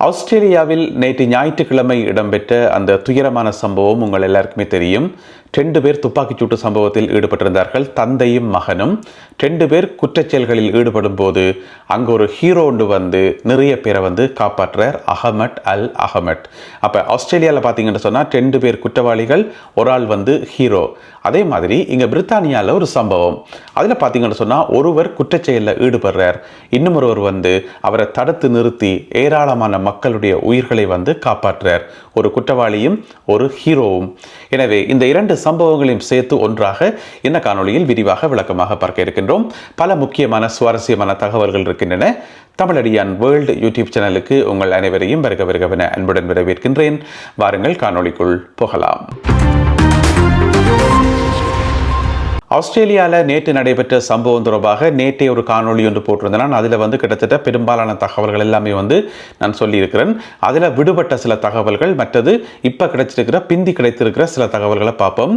ஆஸ்திரேலியாவில் நேற்று ஞாயிற்றுக்கிழமை இடம்பெற்ற அந்த துயரமான சம்பவம் உங்கள் எல்லாருக்குமே தெரியும். 2 பேர் துப்பாக்கிச்சூட்டு சம்பவத்தில் ஈடுபட்டிருந்தார்கள், தந்தையும் மகனும். 2 பேர் குற்றச்செயல்களில் ஈடுபடும் போது அங்கே ஒரு ஹீரோ ஒன்று வந்து நிறைய பேரை காப்பாற்றுறார், அஹமட் அல் அஹமட். அப்போ ஆஸ்திரேலியாவில் பார்த்தீங்கன்னு சொன்னால் 2 பேர் குற்றவாளிகள், ஒரு ஆள் ஹீரோ. அதே மாதிரி இங்கே பிரித்தானியாவில் ஒரு சம்பவம், அதில் பார்த்தீங்கன்னு சொன்னால் ஒருவர் குற்றச்செயலில் ஈடுபடுறார், இன்னும் ஒருவர் அவரை தடுத்து நிறுத்தி ஏராளமான மக்களுடைய உயிர்களை காப்பாற்றுறார். ஒரு குற்றவாளியும் ஒரு ஹீரோவும். எனவே இந்த 2 சம்பவங்களையும் சேர்த்து ஒன்றாக இந்த காணொளியில் விரிவாக விளக்கமாக பார்க்க இருக்கின்றோம். பல முக்கியமான சுவாரஸ்யமான தகவல்கள் இருக்கின்றன. தமிழடியான் வேர்ல்டு யூடியூப் சேனலுக்கு உங்கள் அனைவரையும் வருகவென அன்புடன் வரவேற்கின்றேன். வாருங்கள் காணொளிக்குள் போகலாம். ஆஸ்திரேலியாவில் நேற்று நடைபெற்ற சம்பவம் தொடர்பாக நேற்றே ஒரு காணொளி ஒன்று போட்டிருந்தேன். அதில் கிட்டத்தட்ட பெரும்பாலான தகவல்கள் எல்லாமே நான் சொல்லியிருக்கிறேன். அதில் விடுபட்ட சில தகவல்கள், மற்றது இப்போ கிடைச்சிருக்கிற பிந்தி கிடைத்திருக்கிற சில தகவல்களை பார்ப்போம்.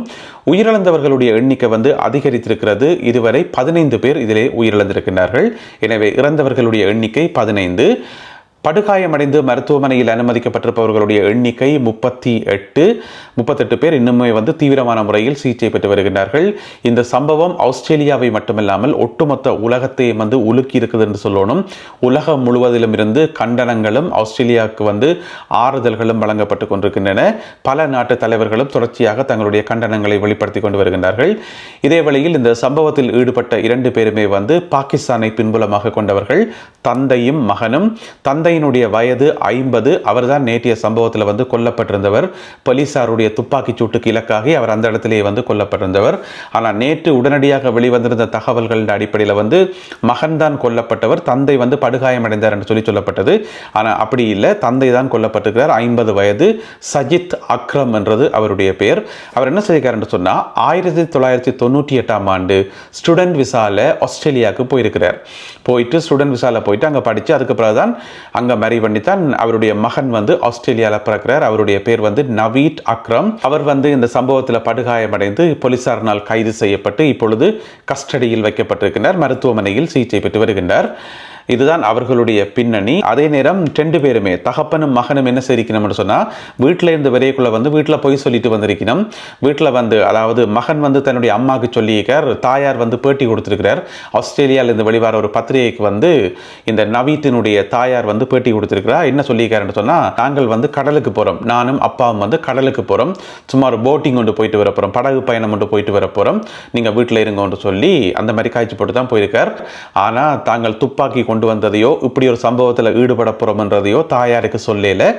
உயிரிழந்தவர்களுடைய எண்ணிக்கை அதிகரித்திருக்கிறது. இதுவரை 15 பேர் இதிலே உயிரிழந்திருக்கிறார்கள். எனவே இறந்தவர்களுடைய எண்ணிக்கை 15. படுகாயமடைந்து மருத்துவமனையில் அனுமதிக்கப்பட்டிருப்பவர்களுடைய எண்ணிக்கை 38 பேர் இன்னுமே தீவிரமான முறையில் சிகிச்சை பெற்று வருகின்றார்கள். இந்த சம்பவம் ஆஸ்திரேலியாவை மட்டுமல்லாமல் ஒட்டுமொத்த உலகத்தையும் உலுக்கி இருக்குது என்று சொல்லணும். உலகம் முழுவதிலும் இருந்து கண்டனங்களும் ஆஸ்திரேலியாவுக்கு ஆறுதல்களும் வழங்கப்பட்டு கொண்டிருக்கின்றன. பல நாட்டு தலைவர்களும் தொடர்ச்சியாக தங்களுடைய கண்டனங்களை வெளிப்படுத்தி கொண்டு வருகின்றார்கள். இதே வேளையில் இந்த சம்பவத்தில் ஈடுபட்ட 2 பேருமே பாகிஸ்தானை பின்புலமாக கொண்டவர்கள், தந்தையும் மகனும். தந்தையினுடைய வயது 50. அவர்தான் நேற்றைய சம்பவத்தில் கொல்லப்பட்டிருந்தவர். போலீசாருடைய துப்பாக்கி சூட்டுக்கு இலக்காகி அவர் அந்த இடத்திலேயே கொல்லப்பட்டிருந்தவர். ஆனால் நேற்று உடனடியாக வெளிவந்திருந்த தகவல்கள் அடிப்படையில் மகன் தான் கொல்லப்பட்டவர், தந்தை படுகாயமடைந்தார் என்று சொல்லப்பட்டது. ஆனால் அப்படி இல்லை, தந்தை தான் கொல்லப்பட்டிருக்கிறார். 50 வயது, சஜித் அக்ரம் என்றது அவருடைய பெயர். அவர் என்ன செய்கிறார் என்று சொன்னால் 1998ஆம் ஆண்டு ஸ்டூடெண்ட் விசால ஆஸ்திரேலியாவுக்கு போயிருக்கிறார். ஸ்டூடெண்ட் விசால போயிட்டு அங்கே படித்து அதுக்கு பிறகுதான் அங்க மேரி பண்ணித்தான் அவருடைய மகன் ஆஸ்திரேலியாவில் பிறக்கிறார். அவருடைய பேர் நவீத் அக்ரம். அவர் இந்த சம்பவத்தில் படுகாயமடைந்து போலீசாரினால் கைது செய்யப்பட்டு இப்பொழுது கஸ்டடியில் வைக்கப்பட்டிருக்கிறார். மருத்துவமனையில் சிகிச்சை பெற்று வருகின்றார். இதுதான் அவர்களுடைய பின்னணி. அதே நேரம் 2 பேருமே, தகப்பனும் மகனும் என்ன செய்யணும்னு சொன்னால் வீட்டில் இருந்து வரைக்குள்ள வீட்டில் போய் சொல்லிட்டு வந்திருக்கணும். வீட்டில் அதாவது மகன் தன்னுடைய அம்மாவுக்கு சொல்லியிருக்கார், தாயார் பேட்டி கொடுத்திருக்கிறார். ஆஸ்திரேலியாவிலிருந்து வெளிவர ஒரு பத்திரிகைக்கு இந்த நவீத்தினுடைய தாயார் பேட்டி கொடுத்திருக்கிறார். என்ன சொல்லியிருக்காருன்னு சொன்னால், நாங்கள் கடலுக்கு போகிறோம், நானும் அப்பாவும் கடலுக்கு போகிறோம், சும்மா ஒரு போட்டிங் கொண்டு போயிட்டு வர போகிறோம், படகு பயணம் கொண்டு போயிட்டு வர போகிறோம், நீங்கள் வீட்டில் இருங்கன்னு சொல்லி அந்த மாதிரி காய்ச்சி போட்டு தான் போயிருக்கார். ஆனால் தாங்கள் துப்பாக்கி கொண்டு வந்ததையோ இப்படி ஒரு சம்பவத்தில் ஈடுபட போறோம் என்றதையோ தாயாருக்கு சொல்லல.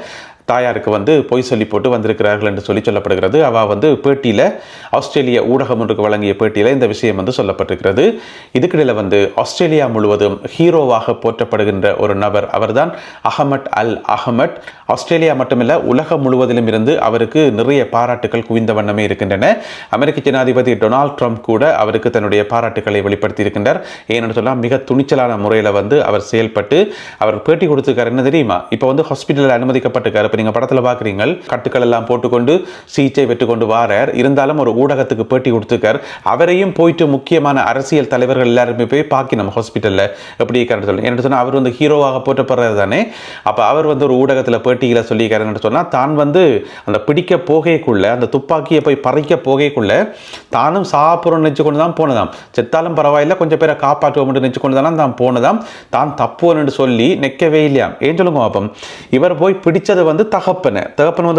தாயாருக்கு பொய் சொல்லி போட்டு வந்திருக்கிறார்கள் என்று சொல்லப்படுகிறது. அவ பேட்டியில், ஆஸ்திரேலிய ஊடகம் ஒன்றுக்கு வழங்கிய பேட்டியில் இந்த விஷயம் சொல்லப்பட்டிருக்கிறது. இதுக்கிடையில் ஆஸ்திரேலியா முழுவதும் ஹீரோவாக போற்றப்படுகின்ற ஒரு நபர், அவர்தான் அஹமட் அல் அஹமட். ஆஸ்திரேலியா மட்டுமல்ல, உலகம் முழுவதிலும் இருந்து அவருக்கு நிறைய பாராட்டுகள் குவிந்த வண்ணமே இருக்கின்றன. அமெரிக்க ஜனாதிபதி டொனால்ட் ட்ரம்ப் கூட அவருக்கு தன்னுடைய பாராட்டுகளை வெளிப்படுத்தி இருக்கின்றார். ஏன்னு சொன்னால் மிக துணிச்சலான முறையில் அவர் செயல்பட்டு அவர் பேட்டி கொடுத்திருக்காரு. என்ன தெரியுமா, இப்போ ஹாஸ்பிட்டலில் அனுமதிக்கப்பட்டிருக்காரு. இப்போ நீங்கள் படத்தில் பார்க்குறீங்க, கட்டுக்கள் எல்லாம் போட்டுக்கொண்டு சிகிச்சை பெற்றுக்கொண்டு வாரார். இருந்தாலும் ஒரு ஊடகத்துக்கு பேட்டி கொடுத்துருக்கார். அவரையும் போயிட்டு முக்கியமான அரசியல் தலைவர்கள் எல்லாருமே போய் பார்க்கி நம்ம ஹாஸ்பிட்டலில் எப்படி இருக்காருன்னு சொல்லி. என்ன சொன்னால் அவர் ஹீரோவாக போற்றப்படுறது தானே. அப்போ அவர் ஒரு ஊடகத்தில் பேட்டியில் சொல்லியிருக்காருன்னு சொன்னால், தான் அந்த பிடிக்க போகைக்குள்ள, அந்த துப்பாக்கியை போய் பறிக்க போகைக்குள்ள தானும் சாப்பிட்றோன்னு நினச்சி கொண்டு தான் போனதாம். செத்தாலும் பரவாயில்லை, கொஞ்சம் பேரை காப்பாற்றுவோம் நினச்சி கொண்டு தானே தான் போனதாம். தான் தப்புன்னு சொல்லி நிற்கவே இல்லையாம். ஏன் சொல்லுங்க பாப்போம். இவர் போய் பிடிச்சது தகப்பன்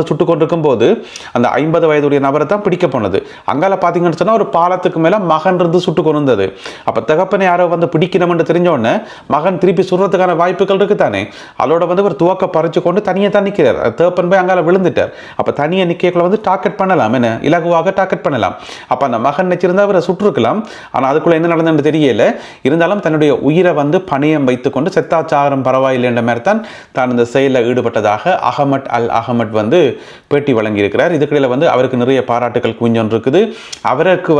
சுட்டு கொண்டிருக்கும் போது அந்த 50 வயதுடைய நபரை தான் பிடிக்க போனது. அங்கால பார்த்தீங்கன்னு சொன்னால் ஒரு பாலத்துக்கு மேலே மகன் இருந்து சுட்டு கொண்டது. அப்போ தகப்பனை யாரோ பிடிக்கணும்னு தெரிஞ்ச உடனே மகன் திருப்பி சுடுறதுக்கான வாய்ப்புகள் இருக்கு தானே. அதோட ஒரு துவக்க பறிச்சு கொண்டு தனியாக தான் நிற்கிறார். தகப்பன் போய் அங்கால விழுந்துட்டார். அப்போ தனியாக நிற்கக்குள்ள டார்கெட் பண்ணலாம், என்ன இலகுவாக டார்கெட் பண்ணலாம். அப்போ அந்த மகன் நினைச்சிருந்தா அவரை சுட்டிருக்கலாம். ஆனால் அதுக்குள்ள என்ன நடந்ததுன்னு தெரியல. இருந்தாலும் தன்னுடைய உயிரை பணியம் வைத்துக்கொண்டு செத்தாச்சாரம் பரவாயில்லை என்ற மாதிரி தான் இந்த செயலில் ஈடுபட்டதாக அஹமட் அல் அஹமட் பேட்டி வழங்கியிருக்கிறார். இதுக்கிடையில் அவருக்கு நிறைய பாராட்டுகள் குவிஞ்சொன்றிருக்குது. அவருக்கு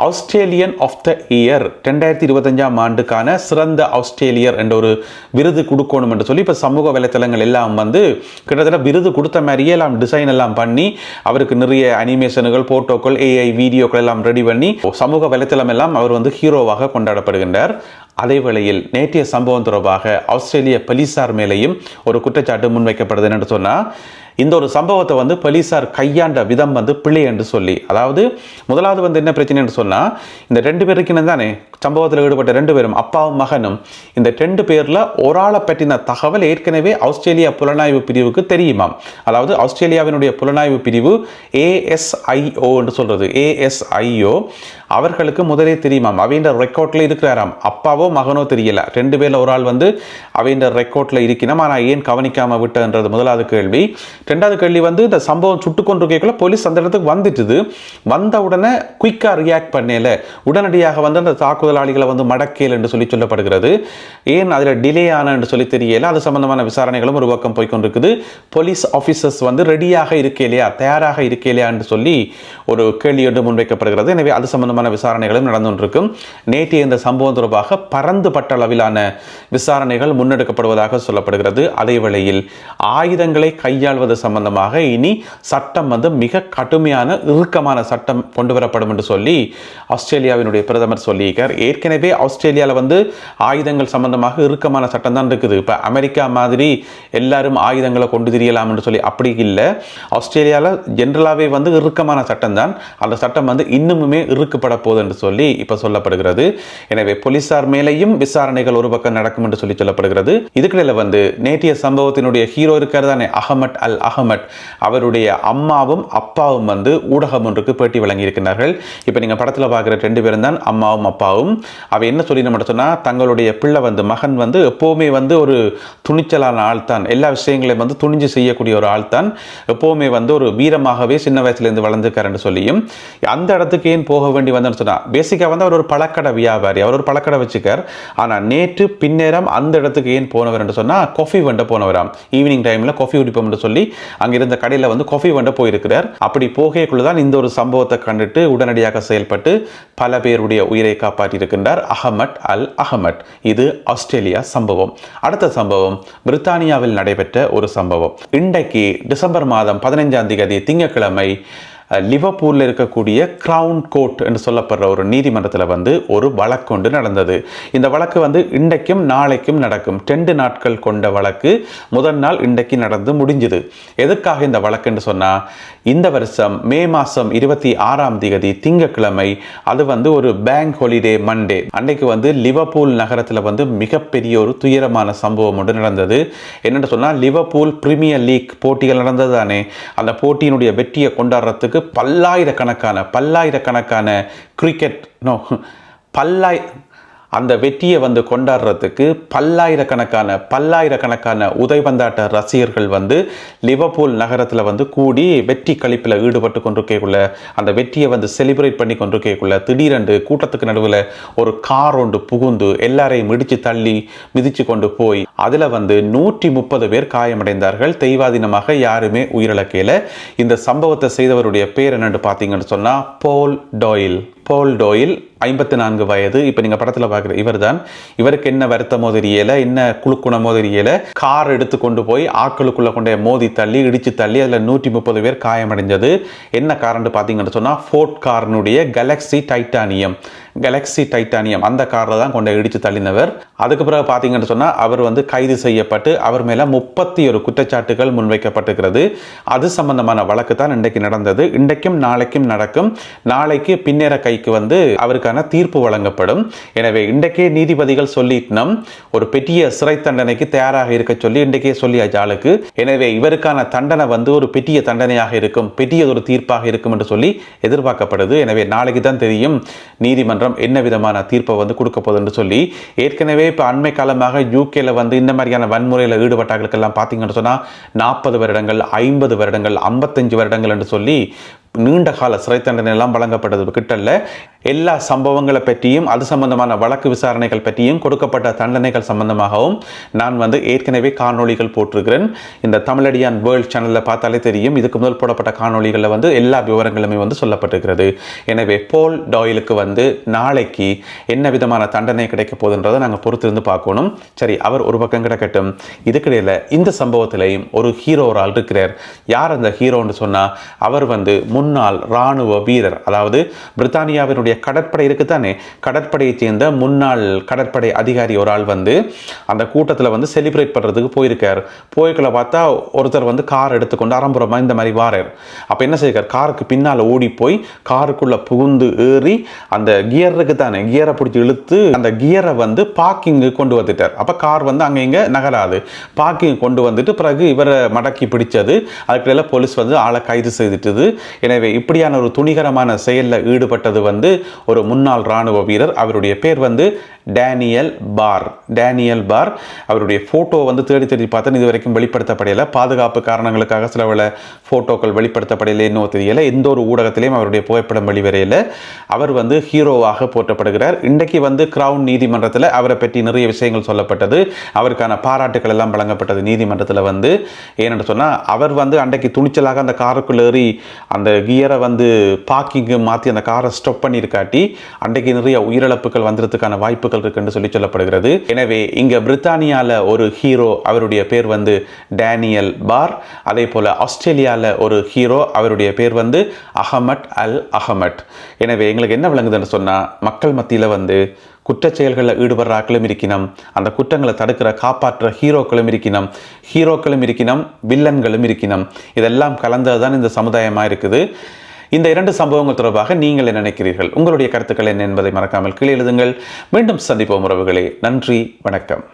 ஆஸ்திரேலியன் ஆஃப் த இயர் 2025ஆம் ஆண்டுக்கான சிறந்த ஆஸ்திரேலியர் என்ற ஒரு விருது கொடுக்கணும் என்று சொல்லி இப்போ சமூக வலைத்தளங்கள் எல்லாம் கிட்டத்தட்ட விருது கொடுத்த மாதிரியே எல்லாம் டிசைன் எல்லாம் பண்ணி அவருக்கு நிறைய அனிமேஷன்கள், போட்டோக்கள், ஏஐ வீடியோக்கள் எல்லாம் ரெடி பண்ணி சமூக வலைத்தளம் எல்லாம் அவர் ஹீரோவாக கொண்டாடப்படுகின்றார். அதே வேளையில் நேற்றைய சம்பவம் தொடர்பாக ஆஸ்திரேலிய போலீசார் மேலேயும் ஒரு குற்றச்சாட்டு முன்வைக்கப்படுது என்று சொன்னால், இந்த ஒரு சம்பவத்தை வந்து போலீசார் கையாண்ட விதம் வந்து பிழை என்று சொல்லி, அதாவது முதலாவது வந்து என்ன பிரச்சனை என்று சொன்னால், இந்த 2 பேருக்கு தானே சம்பவத்தில் ஈடுபட்ட 2 பேரும் அப்பாவும் மகனும், இந்த 2 பேரில் ஒரு ஆளை பற்றின தகவல் ஏற்கனவே ஆஸ்திரேலியா புலனாய்வு பிரிவுக்கு தெரியுமாம். அதாவது ஆஸ்திரேலியாவினுடைய புலனாய்வு பிரிவு ASIO என்று சொல்றது, ASIO அவர்களுக்கு முதலே தெரியுமாம். அவையின் ரெக்கார்டில் இருக்கிறாராம். அப்பாவோ மகனோ தெரியல, 2 பேரில் ஒரு ஆள் வந்து அவையின் ரெக்கார்டில் இருக்கணும். ஆனால் ஏன் கவனிக்காமல் விட்டதுன்றது முதலாவது கேள்வி. 2வது கேள்வி வந்து இந்த சம்பவம் சுட்டு கொண்டு கேட்கல போலீஸ் அந்த இடத்துக்கு வந்துட்டுது. வந்த உடனே குயிக்காக ரியாக்ட் பண்ணல, உடனடியாக வந்து அந்த தாக்குதலாளிகளை வந்து மடக்கேல் என்று சொல்லப்படுகிறது. ஏன் அதில் டிலே ஆன என்று சொல்லி தெரியல. அது சம்பந்தமான விசாரணைகளும் ஒரு பக்கம் போய்கொண்டிருக்குது. போலீஸ் ஆஃபீஸர்ஸ் வந்து ரெடியாக இருக்கலையா, தயாராக இருக்கலையா என்று சொல்லி ஒரு கேள்வி ஒன்று முன்வைக்கப்படுகிறது. எனவே அது சம்பந்தமான விசாரணைகளும் நடந்து கொண்டிருக்கும். நேற்றைய இந்த சம்பவம் தொடர்பாக பரந்துபட்ட அளவிலான விசாரணைகள் முன்னெடுக்கப்படுவதாக சொல்லப்படுகிறது. அதே வேளையில் ஆயுதங்களை கையாள்வது சம்பந்தமாக இனி சட்டம் வந்து மிக கடுமையான இறுக்கமான சட்டம் கொண்டு வரப்படும் என்று சொல்லி ஆஸ்திரேலியாவினுடைய பிரதமர் சொல்லியிருக்கார். ஏற்கனவே ஆஸ்திரேலியாவில் வந்து ஆயுதங்கள் சம்பந்தமாக இறுக்கமான சட்டம் தான் இருக்குது. இப்போ அமெரிக்கா மாதிரி எல்லாரும் ஆயுதங்களை கொண்டு திரியலாம் என்று சொல்லி அப்படி இல்லை. ஆஸ்திரேலியாவில் ஜென்ரலாகவே வந்து இறுக்கமான சட்டம் தான். அந்த சட்டம் வந்து இன்னுமுமே இறுக்கப்பட போகுது என்று சொல்லி இப்போ சொல்லப்படுகிறது. எனவே போலீசார் மேலேயும் விசாரணைகள் ஒரு பக்கம் நடக்கும் என்று சொல்லி சொல்லப்படுகிறது. இதுக்கிடையில வந்து நேற்றைய சம்பவத்தினுடைய ஹீரோ இருக்கிறது தானே அஹமட் அல் அஹமட், அவருடைய அம்மாவும் அப்பாவும் வந்து ஊடகம் ஒன்றுக்கு பேட்டி வழங்கி இருக்கிறார்கள். இப்போ நீங்கள் படத்தில் பார்க்குற 2 பேரும் தான் அம்மாவும் அப்பாவும். அவ என்ன சொல்லி நம்ம சொன்னால், தங்களுடைய பிள்ளை வந்து மகன் வந்து எப்போவுமே வந்து ஒரு துணிச்சலான ஆள் தான், எல்லா விஷயங்களையும் வந்து துணிஞ்சு செய்யக்கூடிய ஒரு ஆள் தான், எப்போவுமே வந்து ஒரு வீரமாகவே சின்ன வயசுலேருந்து வளர்ந்துக்காருன்னு சொல்லியும், அந்த இடத்துக்கு ஏன் போக வேண்டி வந்தேன்னு சொன்னால், பேசிக்காக வந்து அவர் ஒரு பழக்கடை வியாபாரி, அவர் ஒரு பழக்கடை வச்சுக்கார். ஆனால் நேற்று பின்னேரம் அந்த இடத்துக்கு ஏன் போனவர் என்று சொன்னால், காஃபி வண்ட போனவராம். ஈவினிங் டைமில் காஃபி குடிப்போம் என்று சொல்லி அங்கிருந்த கடையில் வந்து காஃபி வண்ட போயிருக்கிறார். அப்படி போகைக்குள்ளதான் இந்த ஒரு சம்பவத்தை கண்டுட்டு உடனடியாக செயல்பட்டு பல பேருடைய உயிரை காப்பாற்றியிருக்கின்றார் அஹமட் அல் அஹமட். இது ஆஸ்திரேலியா சம்பவம். அடுத்த சம்பவம் பிரித்தானியாவில் நடைபெற்ற ஒரு சம்பவம். இன்றைக்கு டிசம்பர் மாதம் 15ஆம் தேதி திங்கட்கிழமை லிவர்பூலில் இருக்கக்கூடிய கிரவுன் கோர்ட் என்று சொல்லப்படுற ஒரு நீதிமன்றத்தில் வந்து ஒரு வழக்கு ஒன்று நடந்தது. இந்த வழக்கு வந்து இன்றைக்கும் நாளைக்கும் நடக்கும். 2 நாட்கள் கொண்ட வழக்கு. முதல் நாள் இன்றைக்கு நடந்து முடிஞ்சுது. எதுக்காக இந்த வழக்கு என்று சொன்னால், இந்த வருஷம் மே மாதம் 26ஆம் தேதி திங்கட்கிழமை, அது வந்து ஒரு பேங்க் ஹாலிடே மண்டே அன்னைக்கு வந்து லிவர்பூல் நகரத்தில் வந்து மிகப்பெரிய ஒரு துயரமான சம்பவம் ஒன்று நடந்தது. என்னென்னு சொன்னால், லிவர்பூல் பிரீமியர் லீக் போட்டிகள் நடந்தது தானே, அந்த போட்டியினுடைய வெற்றியை கொண்டாடுறதுக்கு பல்லாயிரக்கணக்கான கிரிக்கெட் அந்த வெற்றியை வந்து கொண்டாடுறதுக்கு பல்லாயிரக்கணக்கான உதைபந்தாட்ட ரசிகர்கள் வந்து லிவர்பூல் நகரத்தில் வந்து கூடி வெற்றி களிப்பில் ஈடுபட்டு கொண்டிருக்கக்குள்ள, அந்த வெற்றியை வந்து செலிப்ரேட் பண்ணி கொண்டிருக்கக்குள்ள திடீரென்று கூட்டத்துக்கு நடுவில் ஒரு கார் ஒன்று புகுந்து எல்லாரையும் இடித்து தள்ளி மிதித்து கொண்டு போய் அதில் வந்து 130 பேர் காயமடைந்தார்கள். தெய்வாதீனமாக யாருமே உயிரிழக்கையில். இந்த சம்பவத்தை செய்தவருடைய பேர் என்னென்னு பார்த்தீங்கன்னு சொன்னால் போல் டோயில் 54 வயது. இப்போ நீங்கள் படத்தில் பார்க்குற இவர் தான். இவருக்கு என்ன வருத்தமோ தெரியல, என்ன குழுக்குணமோ தெரியல, கார் எடுத்து கொண்டு போய் ஆக்களுக்குள்ளே கொண்டே மோதி தள்ளி இடித்து தள்ளி அதில் 130 பேர் காயமடைஞ்சது. என்ன காரணம்னு பார்த்தீங்கன்னு சொன்னால், ஃபோர்ட் காரினுடைய கேலக்ஸி டைட்டானியம் அந்த காரில் தான் கொண்டு இடித்து தள்ளினவர். அதுக்கு பிறகு பார்த்தீங்கன்னு சொன்னால், அவர் வந்து கைது செய்யப்பட்டு அவர் மேலே 31 குற்றச்சாட்டுகள் முன்வைக்கப்பட்டிருக்கிறது. அது சம்பந்தமான வழக்கு தான் இன்றைக்கு நடந்தது. இன்றைக்கும் நாளைக்கும் நடக்கும். நாளைக்கு பின்னேற கைக்கு வந்து அவருக்கான தீர்ப்பு வழங்கப்படும். எனவே இன்றைக்கே நீதிபதிகள் சொல்லிட்டோம், ஒரு பெரிய சிறை தண்டனைக்கு தயாராக இருக்க சொல்லி இன்றைக்கே சொல்லியாச்சு ஆளுக்கு. எனவே இவருக்கான தண்டனை வந்து ஒரு பெரிய தண்டனையாக இருக்கும், பெரிய ஒரு தீர்ப்பாக இருக்கும் என்று சொல்லி எதிர்பார்க்கப்படுது. எனவே நாளைக்கு தான் தெரியும் நீதிமன்றம் என்ன விதமான தீர்ப்பை வந்து கொடுக்க போகுதுன்னு சொல்லி. ஏற்கனவே இப்போ அண்மை காலமாக யூகேல வந்து இந்த மாதிரியான வன்முறையில் ஈடுபட்டார்களுக்கெல்லாம் பார்த்தீங்கன்னு சொன்னால் 40 வருடங்கள், 50 வருடங்கள், 55 வருடங்கள் என்று சொல்லி நீண்ட கால சிறை தண்டனை எல்லாம் வழங்கப்பட்டது கிட்டல்ல. எல்லா சம்பவங்களை பற்றியும் அது சம்பந்தமான வழக்கு விசாரணைகள் பற்றியும் கொடுக்கப்பட்ட தண்டனைகள் சம்பந்தமாகவும் நான் வந்து ஏற்கனவே காணொளிகள் போட்டிருக்கிறேன். இந்த தமிழடியான் வேர்ல்ட் சேனலில் பார்த்தாலே தெரியும். இதுக்கு முதல் போடப்பட்ட காணொளிகளில் வந்து எல்லா விவரங்களுமே வந்து சொல்லப்பட்டிருக்கிறது. எனவே போல் டாயிலுக்கு வந்து நாளைக்கு என்ன விதமான தண்டனை கிடைக்க போகுதுன்றதை நாங்கள் பொறுத்திருந்து பார்க்கணும். சரி, அவர் ஒரு பக்கம் கிடக்கட்டும். இதுக்கிடையில் இந்த சம்பவத்திலையும் ஒரு ஹீரோ ஒரு ஆள் இருக்கிறார். யார் அந்த ஹீரோன்னு சொன்னால், அவர் வந்து முன்னாள் இராணுவ வீரர், அதாவது பிரித்தானியாவினுடைய கடற்படை இருக்குத்தானே, கடற்படையைச் சேர்ந்த முன்னாள் கடற்படை அதிகாரி ஒரு ஆள் வந்து அந்த கூட்டத்தில் வந்து செலிப்ரேட் பண்ணுறதுக்கு போயிருக்கார். போய்க்குள்ள பார்த்தா ஒருத்தர் வந்து கார் எடுத்துக்கொண்டு அரம்புறமாக இந்த மாதிரி வாரார். அப்போ என்ன செய்கிறார், காருக்கு பின்னால் ஓடி போய் காருக்குள்ளே புகுந்து ஏறி அந்த கியர் இருக்குத்தானே, கியரை பிடிச்சி இழுத்து அந்த கியரை வந்து பார்க்கிங்கு கொண்டு வந்துட்டார். அப்போ கார் வந்து அங்கே இங்கே நகராது, பார்க்கிங் கொண்டு வந்துட்டு பிறகு இவரை மடக்கி பிடிச்சது. அதுக்கிடையில் போலீஸ் வந்து ஆளை கைது செய்துட்டுது. எனவே இப்படியான ஒரு துணிகரமான செயலில் ஈடுபட்டது வந்து ஒரு முன்னாள் இராணுவ வீரர். அவருடைய பேர் வந்து டேனியல் பார். டேனியல் பார் அவருடைய ஃபோட்டோ வந்து தேடி தேடி பார்த்தேன், இது வரைக்கும் வெளிப்படுத்தப்படையில. பாதுகாப்பு காரணங்களுக்காக சில வேளை ஃபோட்டோக்கள் வெளிப்படுத்தப்படையில இன்னும் தெரியல. எந்த ஒரு ஊடகத்திலையும் அவருடைய புகைப்படம் வெளிவரையில். அவர் வந்து ஹீரோவாக போற்றப்படுகிறார். இன்றைக்கு வந்து கிரவுன் நீதிமன்றத்தில் அவரை பற்றி நிறைய விஷயங்கள் சொல்லப்பட்டது. அவருக்கான பாராட்டுகள் எல்லாம் வழங்கப்பட்டது நீதிமன்றத்தில் வந்து. ஏன்னு சொன்னால் அவர் வந்து அன்றைக்கு துணிச்சலாக அந்த காருக்குள்ள ஏறி அந்த கியரை வந்து பார்க்கிங்கு மாற்றி அந்த காரை ஸ்டாப் பண்ணியிருக்காட்டி அன்றைக்கு நிறைய உயிரிழப்புகள் வந்துறதுக்கான வாய்ப்புகள் இருக்குன்னு சொல்லி சொல்லப்படுகிறது. எனவே இங்க பிரித்தானியால ஒரு ஹீரோ, அவருடைய பேர் வந்து டேனியல் பார். அதே போல ஆஸ்திரேலியால ஒரு ஹீரோ, அவருடைய பேர் வந்து அஹமட் அல் அஹமட். எனவே எங்களுக்கு என்ன விளங்குதுன்னு சொன்னா, மக்கள் மத்தியில் வந்து குற்றச்செயல்களில் ஈடுபடுறாக்களும் இருக்கணும், அந்த குற்றங்களை தடுக்கிற காப்பாற்ற ஹீரோக்களும் இருக்கணும், ஹீரோக்களும் இருக்கணும், வில்லன்களும் இருக்கணும். இதெல்லாம் கலந்ததுதான் இந்த சமுதாயமாக இருக்குது. இந்த 2 சம்பவங்கள் தொடர்பாக நீங்கள் என்ன நினைக்கிறீர்கள்? உங்களுடைய கருத்துக்கள் என்ன என்பதை மறக்காமல் கீழே எழுதுங்கள். மீண்டும் சந்திப்போம் உறவுகளே. நன்றி, வணக்கம்.